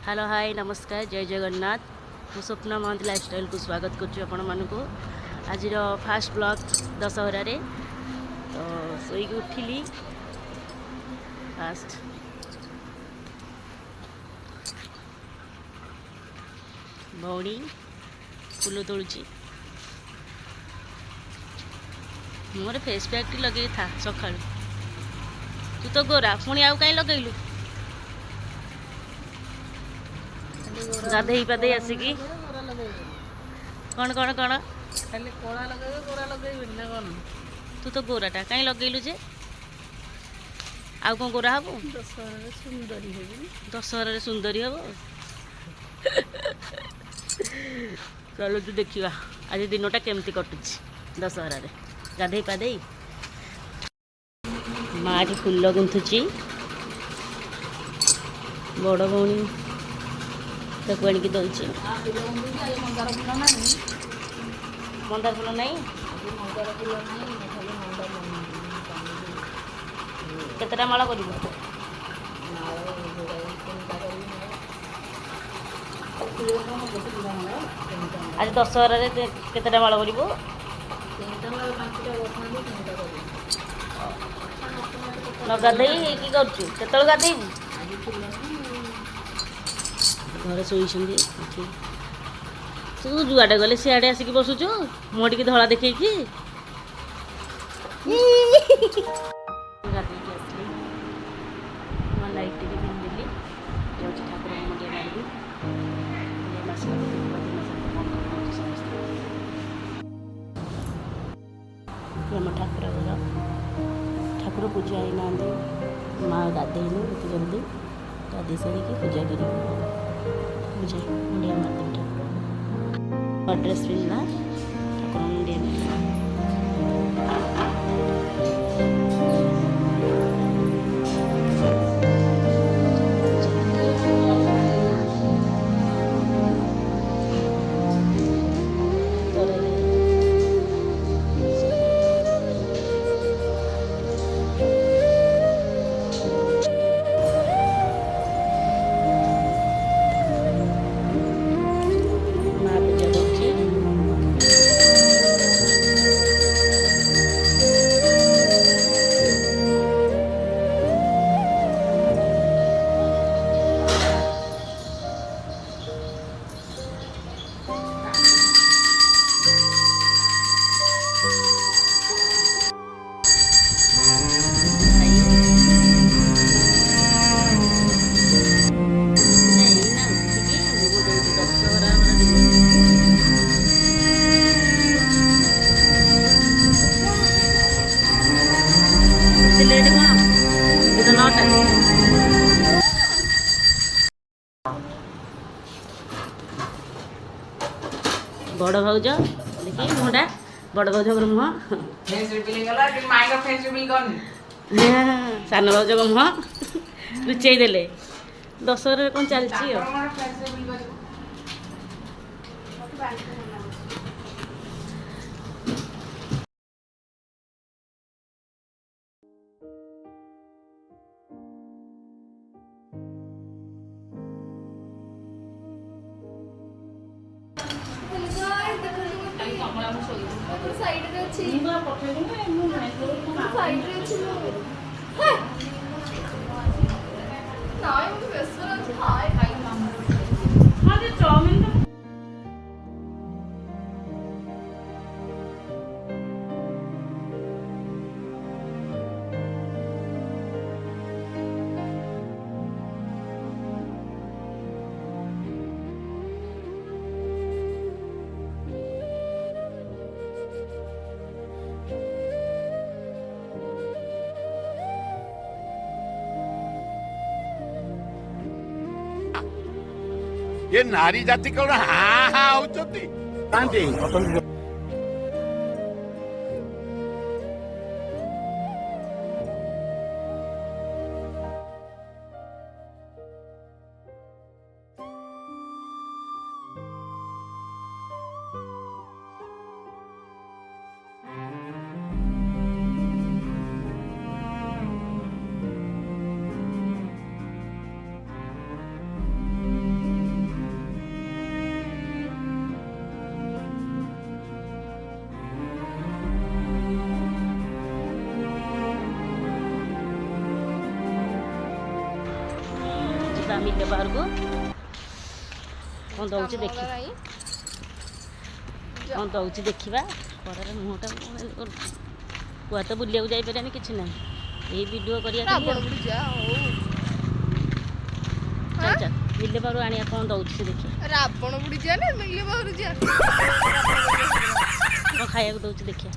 hello hi नमस्कार जय जगन्नाथ मु स्वप्ना महांती लाइफस्टाइल को स्वागत करूँ आज फास्ट ब्लॉग दशहरा रे तो सोई उठिली फास्ट भौणी फूल तोड़ुची मोर फेस पैक लगे था सका तू तो गोरा पुणी आउ कहीं लगेलु गाधे पाधे आसिकी कौन कौन कौन खाली कोड़ा लगे गोरा लगे ना कौन तू तो गोराटा कहीं लगेलु जे आउ कौन गोरा हबो दशहरा सुंदरी हम चलो तू देखा आज दिनटा केमती कटुची दशहरा रे गाधे पाधे माँ फूल गुंथुची बड़ भौणी ताको आनिक दौची मंदार फूल नहीं केतटा माला कर आज दशहरा केतटा माला कर न गाधे कि कर गाधेबू घर शोई तू जुआडे गले सियाड़े आसिक बसुचु मोटी धला देखे लाइट टे पिंधि जाऊँगी ठाकुर मुंडिया मारि आम ठाकुर घर ठाकुर पूजा ही ना माँ गाधेनु एत जल्दी गाधे सारी पूजा कर मुझे मुंडिया मारदेव ठाकुर ड्रेस पिंधना ठाकुर मुंडिया लेट कौन तो नौटा बड़ भाउज देखी मुहटा बड़ भाउज मुह सान भाउज मुह लुचई देले दशहरा कौन चलती ये नारी जाति कौन हाँ हाँ होती ଯିବା ମିଲେ ବାହାରକୁ କ'ଣ ଦେଉଛି ଦେଖିବା କ'ଣ ଦେଉଛି ଦେଖିବା ଖରାରେ ମୁହଁଟା କରୁଛି କୁଆ ତ ବୁଲିବାକୁ ଯାଇପାରିବାନି କିଛି ନାହିଁ ଏଇ ଭିଡ଼ିଓ କରିବା ଚାଲ ଚାଲ ମିଲେ ବାହାରୁ ଆଣିବା କ'ଣ ଦେଉଛି ସେ ଦେଖିବା ରାବଣ ବୁଡ଼ି ଯିବା ନା ମିଲେ ବାହାରୁ ଯିବା କ'ଣ ଖାଇବାକୁ ଦେଉଛି ଦେଖିବା